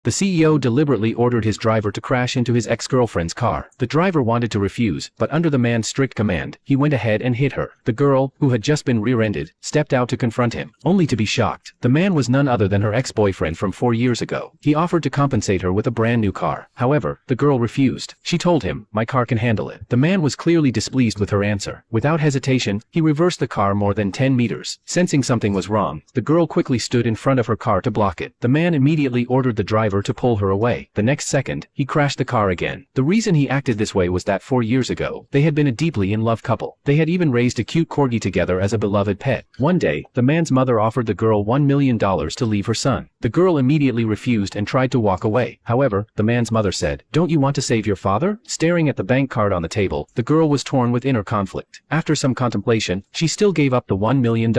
The CEO deliberately ordered his driver to crash into his ex-girlfriend's car. The driver wanted to refuse, but under the man's strict command, he went ahead and hit her. The girl, who had just been rear-ended, stepped out to confront him, only to be shocked. The man was none other than her ex-boyfriend from 4 years ago. He offered to compensate her with a brand new car. However, the girl refused. She told him, "My car can handle it." The man was clearly displeased with her answer. Without hesitation, he reversed the car more than 10 meters. Sensing something was wrong, the girl quickly stood in front of her car to block it. The man immediately ordered the driver to pull her away. The next second, he crashed the car again. The reason he acted this way was that 4 years ago, they had been a deeply in love couple. They had even raised a cute corgi together as a beloved pet. One day, the man's mother offered the girl $1 million to leave her son. The girl immediately refused and tried to walk away. However, the man's mother said, "Don't you want to save your father?" Staring at the bank card on the table, the girl was torn with inner conflict. After some contemplation, she still gave up the $1 million.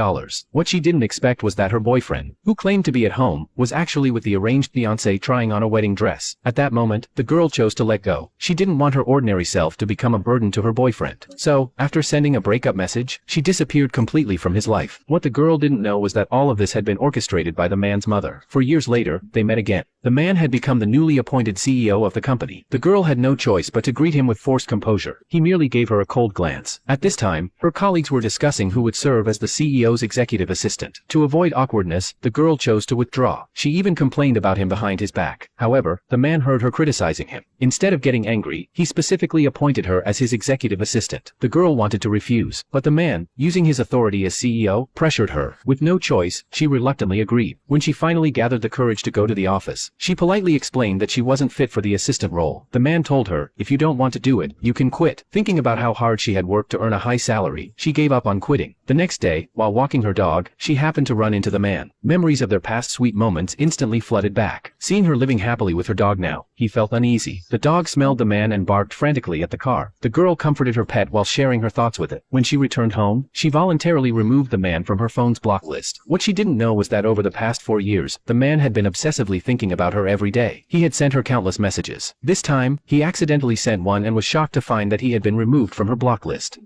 What she didn't expect was that her boyfriend, who claimed to be at home, was actually with the arranged fiancé trying on a wedding dress. At that moment, the girl chose to let go. She didn't want her ordinary self to become a burden to her boyfriend. So, after sending a breakup message, she disappeared completely from his life. What the girl didn't know was that all of this had been orchestrated by the man's mother. 4 years later, they met again. The man had become the newly appointed CEO of the company. The girl had no choice but to greet him with forced composure. He merely gave her a cold glance. At this time, her colleagues were discussing who would serve as the CEO's executive assistant. To avoid awkwardness, the girl chose to withdraw. She even complained about him behind his back. However, the man heard her criticizing him. Instead of getting angry, he specifically appointed her as his executive assistant. The girl wanted to refuse, but the man, using his authority as CEO, pressured her. With no choice, she reluctantly agreed. When she finally gathered the courage to go to the office, she politely explained that she wasn't fit for the assistant role. The man told her, "If you don't want to do it, you can quit." Thinking about how hard she had worked to earn a high salary, she gave up on quitting. The next day, while walking her dog, she happened to run into the man. Memories of their past sweet moments instantly flooded back. Seeing her living happily with her dog now, he felt uneasy. The dog smelled the man and barked frantically at the car. The girl comforted her pet while sharing her thoughts with it. When she returned home, she voluntarily removed the man from her phone's block list. What she didn't know was that over the past 4 years, the man had been obsessively thinking about her every day. He had sent her countless messages. This time, he accidentally sent one and was shocked to find that he had been removed from her block list.